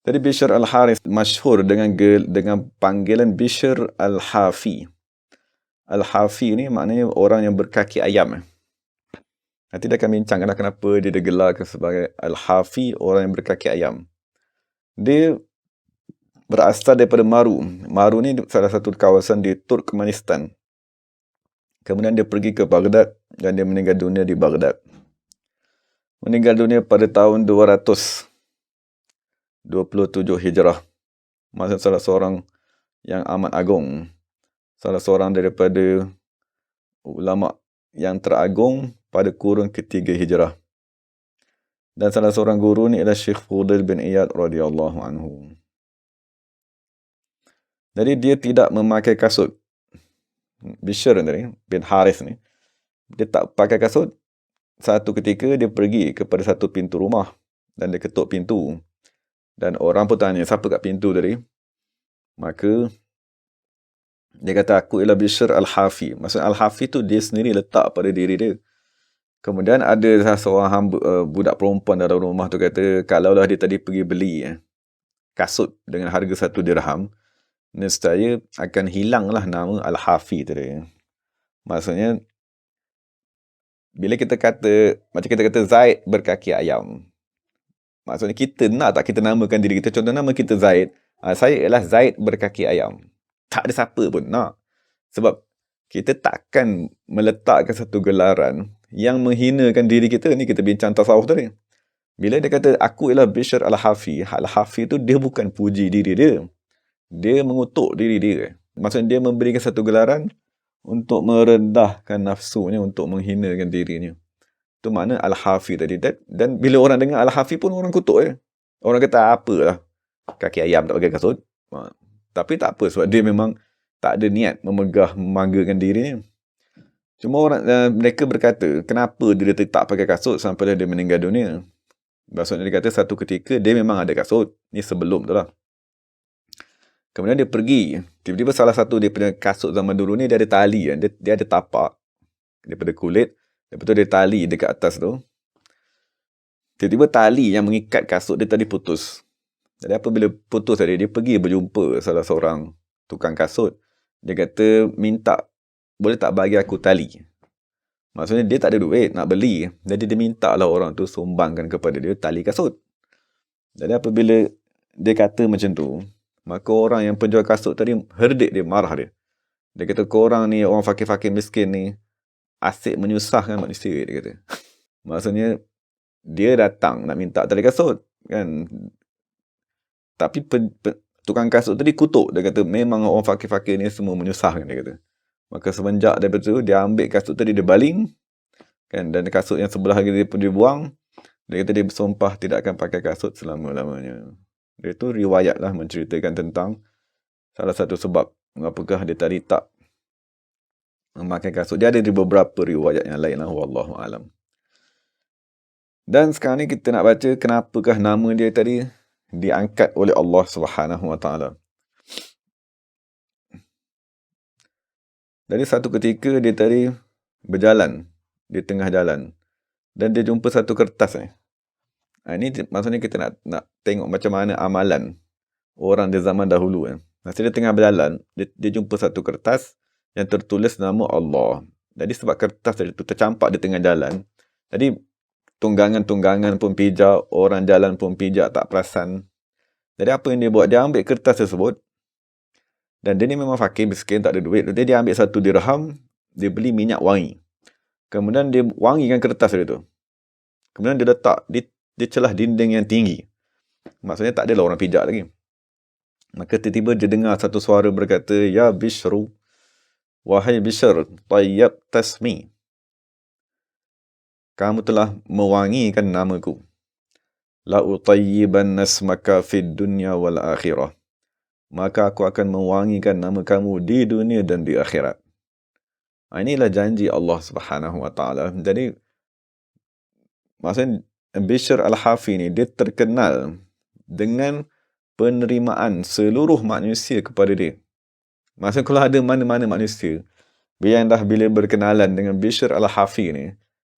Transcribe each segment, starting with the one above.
Jadi Bishr al-Harith masyhur dengan panggilan Bishr al-Hafi. Al-Hafi ni maknanya orang yang berkaki ayam. Nanti dia akan bincangkan kenapa dia digelarkan sebagai Al-Hafi, orang yang berkaki ayam. Dia berasal daripada Maru. Maru ni salah satu kawasan di Turkmenistan. Kemudian dia pergi ke Baghdad dan dia meninggal dunia di Baghdad. Meninggal dunia pada tahun 227 Hijrah. Maksud salah seorang yang amat agung. Salah seorang daripada ulama yang teragung pada kurun ketiga Hijrah. Dan salah seorang guru ni adalah Syekh Fudail bin Iyad radhiyallahu anhu. Jadi dia tidak memakai kasut. Bishr ni, bin Harith ni, dia tak pakai kasut. Satu ketika dia pergi kepada satu pintu rumah dan dia ketuk pintu. Dan orang pun tanya, siapa kat pintu tadi? Maka dia kata, aku ialah Bishr al-Hafi. Maksud al-Hafi tu dia sendiri letak pada diri dia. Kemudian ada seorang budak perempuan dalam rumah tu kata, kalaulah dia tadi pergi beli kasut dengan harga 1 dirham, nescaya akan hilanglah nama Al-Hafi tadi. Maksudnya, bila kita kata, macam kita kata Zaid berkaki ayam. Maksudnya kita nak tak kita namakan diri kita, contoh nama kita Zaid, saya ialah Zaid berkaki ayam. Tak ada siapa pun nak. Sebab kita takkan meletakkan satu gelaran yang menghinakan diri kita. Ni kita bincang tasawuf tadi. Bila dia kata, aku ialah Bishr al-Hafi. Al-Hafi tu dia bukan puji diri dia. Dia mengutuk diri dia. Maksudnya dia memberikan satu gelaran untuk merendahkan nafsunya, untuk menghinakan dirinya. Itu makna al-Hafi tadi. Dan bila orang dengar al-Hafi pun orang kutuk je. Orang kata, apalah, kaki ayam tak pakai kasut. Tapi tak apa, sebab dia memang tak ada niat membanggakan dirinya. Cuma mereka berkata, kenapa dia tak pakai kasut sampai dia meninggal dunia? Maksudnya dia kata satu ketika dia memang ada kasut. Ni sebelum tu lah. Kemudian dia pergi. Tiba-tiba salah satu dia punya kasut zaman dulu ni dia ada tali. Dia ada tapak daripada kulit. Lepas tu dia tali dekat atas tu. Tiba-tiba tali yang mengikat kasut dia tadi putus. Jadi apabila putus tadi, dia pergi berjumpa salah seorang tukang kasut. Dia kata, minta, boleh tak bagi aku tali? Maksudnya dia tak ada duit nak beli. Jadi dia minta lah orang tu sumbangkan kepada dia tali kasut. Jadi apabila dia kata macam tu, maka orang yang penjual kasut tadi herdik dia, marah dia. Dia kata, korang ni orang fakir-fakir miskin ni asyik menyusahkan manusia, dia kata. Maksudnya dia datang nak minta tali kasut kan. Tapi tukang kasut tadi kutuk. Dia kata, memang orang fakir-fakir ni semua menyusahkan, dia kata. Maka semenjak daripada tu, dia ambil kasut tadi, dia baling. Kan? Dan kasut yang sebelah lagi dia pun dia buang. Dia kata dia bersumpah tidak akan pakai kasut selama-lamanya. Itu riwayat lah menceritakan tentang salah satu sebab mengapakah dia tadi tak memakai kasut. Dia ada di beberapa riwayat yang lain lah. Wallahu alam. Dan sekarang ni kita nak baca kenapakah nama dia tadi diangkat oleh Allah Subhanahu Wa Taala. Jadi satu ketika dia tadi berjalan di tengah jalan dan dia jumpa satu kertas ni. Ini maksudnya kita nak tengok macam mana amalan orang di zaman dahulu. Masa dia tengah berjalan, dia jumpa satu kertas yang tertulis nama Allah. Jadi sebab kertas itu tercampak di tengah jalan, jadi tunggangan-tunggangan pun pijak, orang jalan pun pijak, tak perasan. Jadi apa yang dia buat? Dia ambil kertas tersebut, dan dia ni memang fakir, miskin, tak ada duit. Jadi dia ambil 1 dirham, dia beli minyak wangi. Kemudian dia wangikan kertas dia tu. Kemudian dia letak di celah dinding yang tinggi. Maksudnya tak adalah orang pijak lagi. Maka tiba-tiba dia dengar satu suara berkata, Ya Bishru, wahai Bishr, tayyab tasmi. Kamu telah mewangikan namaku. La utayyiban nasmaka fid dunya wal akhirah. Maka aku akan mewangikan nama kamu di dunia dan di akhirat. Inilah janji Allah Subhanahu Wa Taala. Jadi, maksudnya Bishr al-Hafi ni, dia terkenal dengan penerimaan seluruh manusia kepada dia. Maksudnya kalau ada mana-mana manusia yang dah bila berkenalan dengan Bishr al-Hafi ni,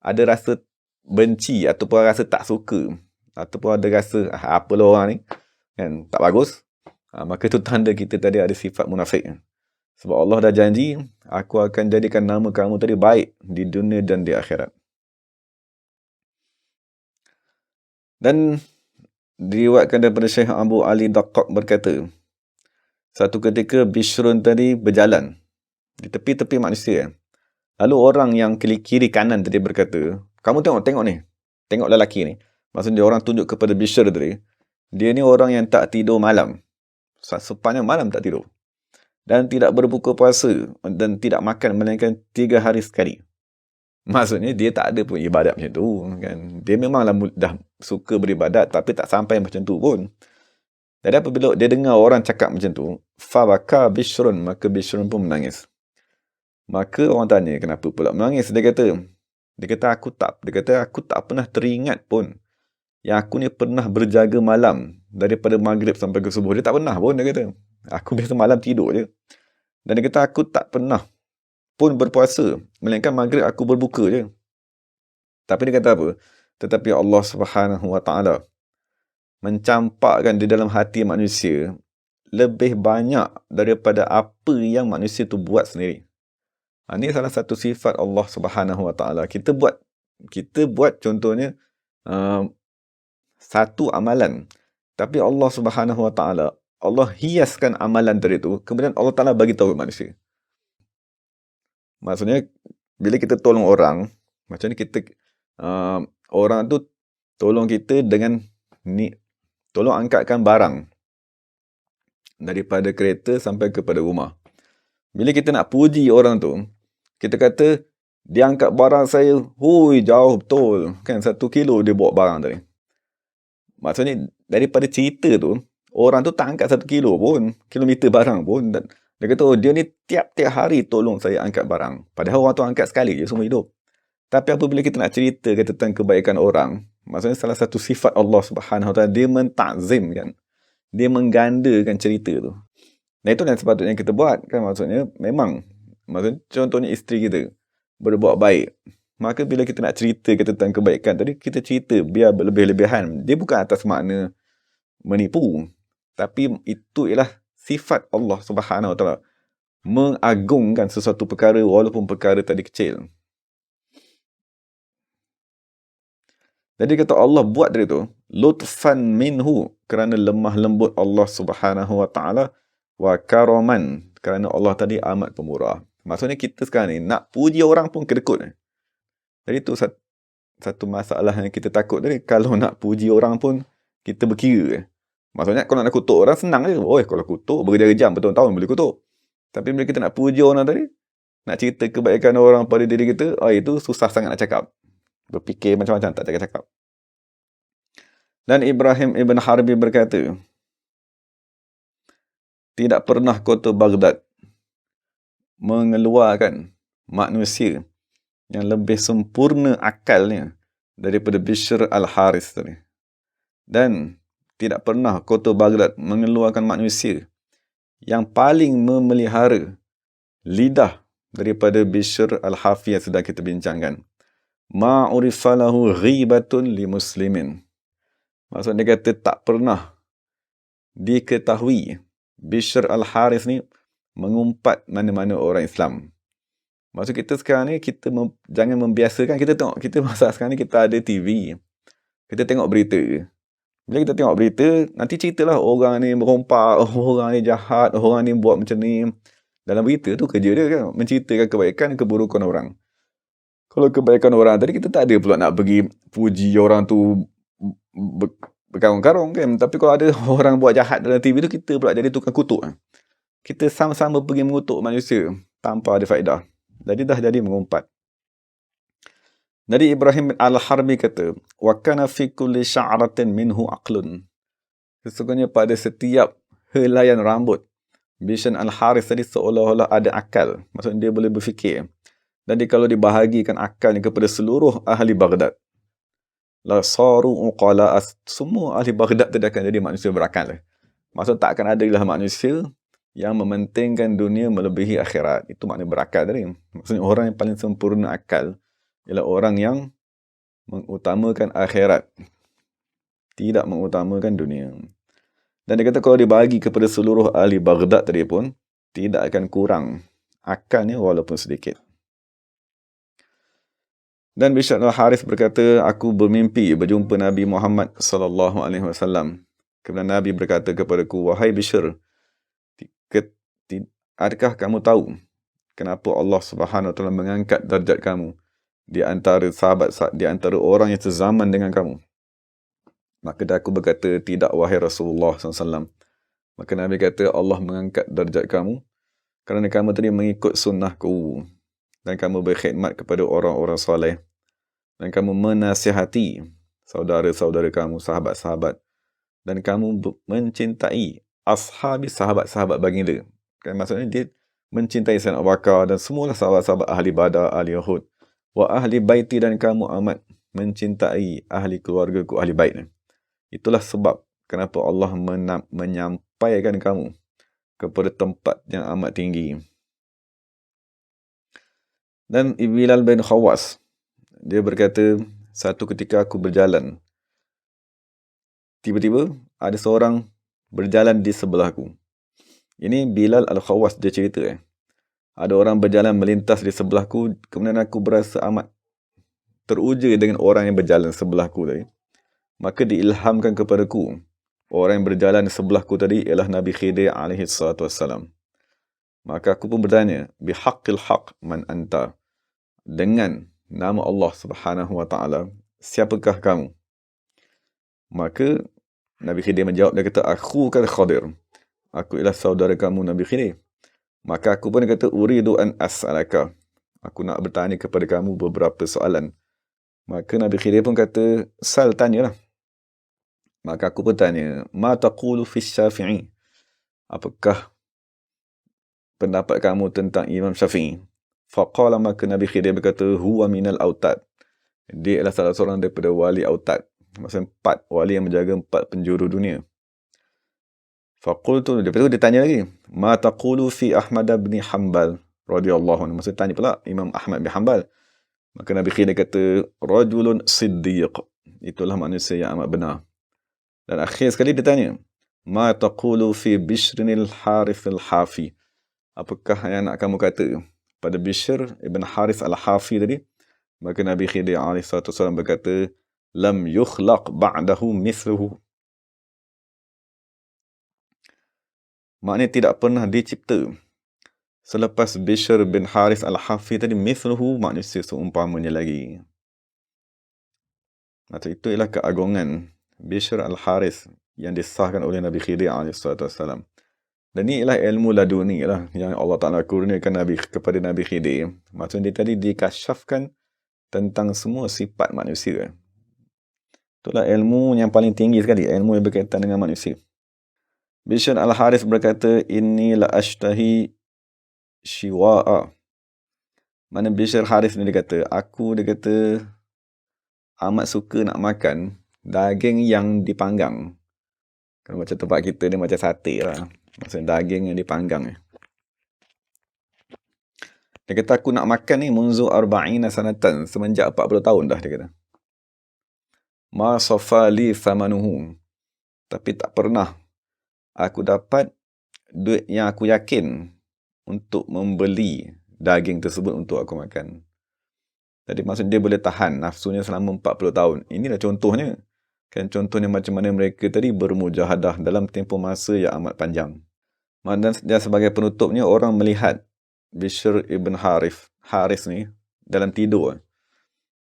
ada rasa benci ataupun rasa tak suka, ataupun ada rasa apalah orang ni, kan, tak bagus, maka itu tanda kita tadi ada sifat munafik. Sebab Allah dah janji, aku akan jadikan nama kamu tadi baik di dunia dan di akhirat. Dan diriwayatkan daripada Syekh Abu Ali Daqqaq berkata, satu ketika Bishrun tadi berjalan di tepi-tepi manusia. Lalu orang yang kiri kanan tadi berkata, kamu tengok ni. Tengok lelaki ni. Maksudnya orang tunjuk kepada Bishr tadi. Dia ni orang yang tak tidur malam. Sepanjang malam tak tidur. Dan tidak berbuka puasa. Dan tidak makan melainkan 3 hari sekali. Maksudnya dia tak ada pun ibadat macam tu. Kan? Dia memanglah dah suka beribadat. Tapi tak sampai macam tu pun. Jadi apabila dia dengar orang cakap macam tu. Fabaka Bishrun. Maka Bishrun pun menangis. Maka orang tanya, kenapa pula menangis? Dia kata aku tak pernah teringat pun yang aku ni pernah berjaga malam daripada maghrib sampai ke subuh. Dia tak pernah pun, dia kata. Aku biasa malam tidur je. Dan dia kata aku tak pernah pun berpuasa, melainkan maghrib aku berbuka je. Tapi dia kata apa? Tetapi Allah Subhanahu Wa Taala mencampakkan di dalam hati manusia lebih banyak daripada apa yang manusia tu buat sendiri. Ini salah satu sifat Allah Subhanahu Wa Taala. Kita buat contohnya satu amalan, tapi Allah Subhanahu Wa Taala, Allah hiaskan amalan tadi tu, kemudian Allah Taala bagi tahu manusia. Maksudnya bila kita tolong orang, macam ni kita orang tu tolong kita dengan ni, tolong angkatkan barang daripada kereta sampai kepada rumah. Bila kita nak puji orang tu, kita kata, dia angkat barang saya, hui, jauh betul. Kan 1 kilo dia bawa barang tadi. Maksudnya, daripada cerita tu, orang tu tak angkat 1 kilo pun, kilometer barang pun. Dan dia kata, oh, dia ni tiap-tiap hari tolong saya angkat barang. Padahal orang tu angkat sekali je semua hidup. Tapi apabila kita nak cerita tentang kebaikan orang, maksudnya salah satu sifat Allah Subhanahu Wa Taala, dia mentakzimkan. Dia menggandakan cerita tu. Dan itu yang sepatutnya kita buat. Kan maksudnya, memang. Maksudnya, contohnya isteri kita berbuat baik. Maka bila kita nak cerita tentang kebaikan tadi, kita cerita biar berlebih-lebihan. Dia bukan atas makna menipu. Tapi itu ialah sifat Allah Subhanahu Wa Taala. Mengagungkan sesuatu perkara walaupun perkara tadi kecil. Jadi kata Allah buat dari itu, lutfan minhu, kerana lemah lembut Allah Subhanahu Wa Taala, wa karaman, kerana Allah tadi amat pemurah. Maksudnya kita sekarang ni nak puji orang pun kedekut. Jadi itu satu masalah yang kita takut tadi. Kalau nak puji orang pun kita berkira. Maksudnya kalau nak kutuk orang senang je. Oh, kalau kutuk berjam-jam bertahun-tahun boleh kutuk. Tapi bila kita nak puji orang tadi, nak cerita kebaikan orang pada diri kita, itu susah sangat nak cakap. Berfikir macam-macam tak cakap-cakap. Dan Ibrahim Ibn Harbi berkata, tidak pernah kota Baghdad mengeluarkan manusia yang lebih sempurna akalnya daripada Bishr al-Haris tadi. Dan tidak pernah kota Baghdad mengeluarkan manusia yang paling memelihara lidah daripada Bishr al-Hafi yang sedang kita bincangkan. Ma'urifalahu ghibatun li muslimin. Maksudnya dia kata tak pernah diketahui Bishr al-Haris ni mengumpat mana-mana orang Islam. Maksud kita sekarang ni, kita jangan membiasakan. Kita masa sekarang ni kita ada TV. Kita tengok berita. Bila kita tengok berita, nanti ceritalah orang ni merompak, orang ni jahat, orang ni buat macam ni. Dalam berita tu kerja dia kan, menceritakan kebaikan, keburukan orang. Kalau kebaikan orang tadi, kita tak ada pula nak pergi puji orang tu berkarung-karung kan. Tapi kalau ada orang buat jahat dalam TV tu, kita pula jadi tukang kutuk. Kita sama-sama pergi mengutuk manusia tanpa ada faedah. Jadi dah jadi mengumpat. Jadi Ibrahim al-Harbi kata, wa kana fi kulli sya'ratin minhu aqlun. Sesungguhnya pada setiap helaian rambut Bishr al-Haris tadi seolah-olah ada akal. Maksudnya dia boleh berfikir. Jadi kalau dibahagikan akalnya kepada seluruh ahli Baghdad, la saru uqala, semua ahli Baghdad tadi akan jadi manusia berakal. Maksud tak akan ada lah manusia yang mementingkan dunia melebihi akhirat. Itu makna berakal tadi. Maksudnya orang yang paling sempurna akal ialah orang yang mengutamakan akhirat, tidak mengutamakan dunia. Dan dia kata kalau dibagi kepada seluruh ahli Baghdad tadi pun, tidak akan kurang akannya walaupun sedikit. Dan Bishr al-Harith berkata, aku bermimpi berjumpa Nabi Muhammad sallallahu alaihi wasallam. Kemudian Nabi berkata kepadaku, wahai Bishr, adakah kamu tahu kenapa Allah Subhanahu wa taala mengangkat darjat kamu di antara sahabat, di antara orang yang sezaman dengan kamu? Maka aku berkata, tidak wahai Rasulullah SAW. Maka Nabi kata, Allah mengangkat darjat kamu kerana kamu tadi mengikut sunnahku dan kamu berkhidmat kepada orang-orang soleh dan kamu menasihati saudara-saudara kamu, sahabat-sahabat, dan kamu mencintai ashabi, sahabat-sahabat baginda. Kan maksudnya dia mencintai Sayyidina Abu Bakar dan semualah sahabat-sahabat ahli Badar, ahli Uhud, wa ahli baiti, dan kamu amat mencintai ahli keluargaku, ahli bait. Itulah sebab kenapa Allah menyampaikan kamu kepada tempat yang amat tinggi. Dan Bilal bin Khawas, dia berkata, satu ketika aku berjalan, tiba-tiba ada seorang berjalan di sebelahku. Ini Bilal al-Khawas dia cerita. Ada orang berjalan melintas di sebelahku, kemudian aku berasa amat teruja dengan orang yang berjalan sebelahku tadi. Maka diilhamkan kepadaku, orang yang berjalan di sebelahku tadi ialah Nabi Khidir alaihi salatu wassalam. Maka aku pun bertanya, bihaqqil haq man anta, dengan nama Allah Subhanahu wa taala, siapakah kamu? Maka Nabi Khidir menjawab, dia kata, aku kan Khadir, aku ialah saudara kamu Nabi Khidir. Maka aku pun kata, uridu an as'alaka, aku nak bertanya kepada kamu beberapa soalan. Maka Nabi Khidir pun kata, sal, tanyalah. Maka aku pun tanya, ma taqulu fi Syafi'i, apakah pendapat kamu tentang Imam Syafi'i? Faqala, maka Nabi Khidir berkata, huwa minal autad, dia adalah salah seorang daripada wali autad, maksudnya 4 wali yang menjaga 4 penjuru dunia. Faqultu, lepas tu dia tanya lagi, ma taqulu fi Ahmad bin Hanbal radhiyallahu anhu, maksudnya tanya pula Imam Ahmad bin Hanbal. Maka Nabi Khidir kata, rajulun siddiq, itulah manusia yang amat benar. Dan akhir sekali dia tanya, ma taqulu fi Bishrinil Harith al-Hafi, apakah yang nak kamu kata pada Bishr ibn Harith al-Hafi tadi? Maka Nabi Khidir alaihi salatu wasallam berkata, lam yukhlaq ba'dahu mithluhu, maknanya tidak pernah dicipta selepas Bishr bin Harith al-Hafi tadi mithluhu, manusia seumpamanya lagi. Maksud itu ialah keagungan Bishr al-Harith yang disahkan oleh Nabi Khidir alaihi. Dan ini ialah ilmu laduni lah yang Allah Ta'ala kurniakan kepada Nabi Khidir. Maksudnya dia tadi dikasyafkan tentang semua sifat manusia. Itulah ilmu yang paling tinggi sekali, ilmu yang berkaitan dengan manusia. Bishr al-Harith berkata, inni la ashtahi shiwa'a. Mana Bishr al-Harith ni dia kata, dia kata amat suka nak makan daging yang dipanggang. Kalau macam tempat kita ni macam sate lah. Maksudnya daging yang dipanggang. Dia kata, aku nak makan ni munzu arba'ina sanatan, semenjak 40 tahun dah, dia kata. Ma safali thamanuhu, tapi tak pernah aku dapat duit yang aku yakin untuk membeli daging tersebut untuk aku makan. Jadi maksudnya dia boleh tahan nafsunya selama 40 tahun. Inilah contohnya. Kan contohnya macam mana mereka tadi bermujahadah dalam tempoh masa yang amat panjang. Dan sebagai penutupnya, orang melihat Bishr ibn Harith ni dalam tidur.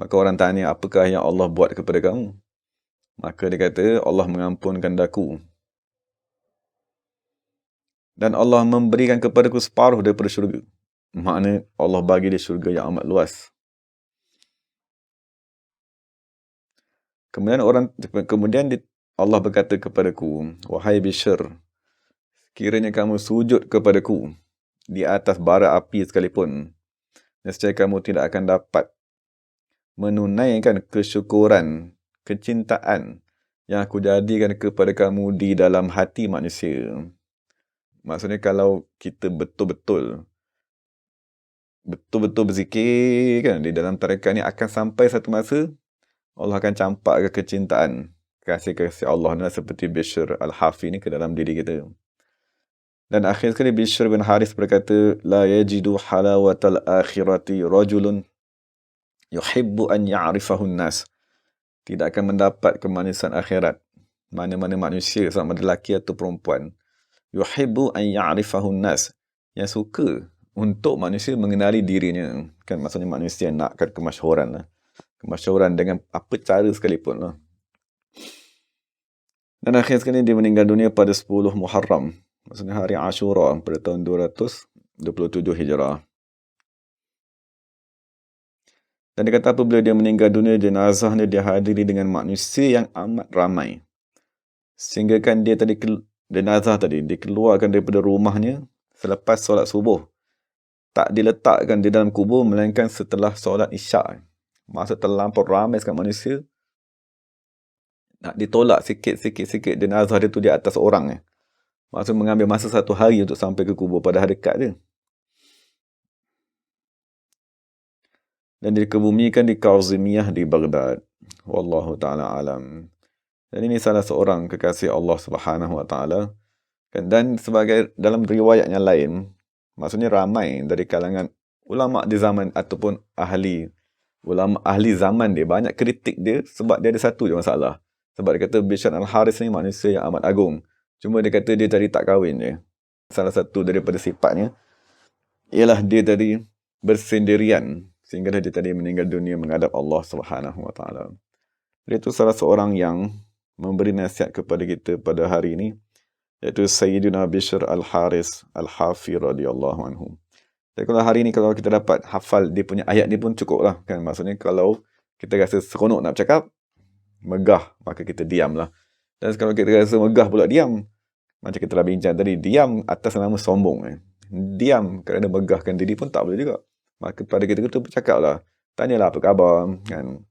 Maka orang tanya, apakah yang Allah buat kepada kamu? Maka dia kata, Allah mengampunkan daku. Dan Allah memberikan kepadaku separuh daripada syurga. Maknanya Allah bagi dia syurga yang amat luas. Kemudian Allah berkata kepadaku, wahai Bishr, kiranya kamu sujud kepadaku di atas bara api sekalipun, nescaya kamu tidak akan dapat menunaikan kesyukuran, kecintaan yang aku jadikan kepada kamu di dalam hati manusia. Maksudnya kalau kita betul-betul berzikir kan, di dalam tarekat ni akan sampai satu masa Allah akan campak ke kecintaan kasih Allah ni seperti Bishr Al-Hafi ni ke dalam diri kita. Dan akhir sekali Bishr bin Haris berkata, la yajidu halawatal akhirati rajulun yuhibbu an ya'rifahu an-nas. Tidak akan mendapat kemanisan akhirat mana-mana manusia sama ada lelaki atau perempuan, yuhibbu an ya'rifahu an-nas, yang suka untuk manusia mengenali dirinya. Kan maksudnya manusia nakkan kemasyhuran lah. Kemasyhuran dengan apa cara sekalipun lah. Dan akhir sekali dia meninggal dunia pada 10 Muharram, maksudnya hari Ashura pada tahun 227 Hijrah. Dan dia kata apabila dia meninggal dunia, jenazahnya dihadiri dengan manusia yang amat ramai. Sehingga kan dia tadi, jenazah tadi dikeluarkan daripada rumahnya selepas solat subuh. Tak diletakkan di dalam kubur melainkan setelah solat isyak. Masa terlampau ramai sangat manusia, nak ditolak sikit jenazah dia tu di atas orang. Maksud mengambil masa 1 hari untuk sampai ke kubur, padahal dekat je. Dan dikebumikan di Kazimiyah di Baghdad. Wallahu ta'ala alam. Dan ini salah seorang kekasih Allah Subhanahu wa ta'ala. Dan sebagai dalam riwayat yang lain, maksudnya ramai dari kalangan ulama di zaman ataupun ulama ahli zaman dia banyak kritik dia sebab dia ada satu je masalah. Sebab dia kata Bishr Al-Haris ni manusia yang amat agung. Cuma dia kata dia tadi tak kahwin je. Salah satu daripada sifatnya ialah dia tadi bersendirian, sehingga dia tadi meninggal dunia menghadap Allah Subhanahu wa ta'ala. Dia itu salah seorang yang memberi nasihat kepada kita pada hari ini, iaitu Sayyidina Bishr Al-Haris Al-Hafi radhiyallahu anhu. Jadi kalau hari ini kalau kita dapat hafal dia punya ayat ni pun cukup lah kan. Maksudnya kalau kita rasa seronok nak bercakap, megah, maka kita diamlah. Dan kalau kita rasa megah pula diam, macam kita dah bincang tadi, diam atas nama sombong. Diam kerana megahkan diri pun tak boleh juga. Maka pada kita bercakap lah. Tanyalah apa khabar, kan?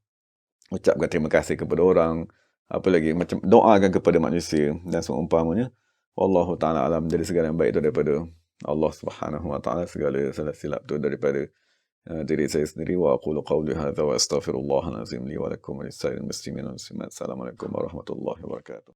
Ucapkan terima kasih kepada orang. Apa lagi, macam doakan kepada manusia dan seumpamanya. Wallahu ta'ala alam. Jadi segala yang baik itu daripada Allah Subhanahu wa ta'ala. Segala salah silap itu daripada diri saya sendiri. Wa aqulu qawli hadha wa astaghfirullahalazim li wa lakum wa lisa'il muslimin wal muslimat. Assalamualaikum warahmatullahi wabarakatuh.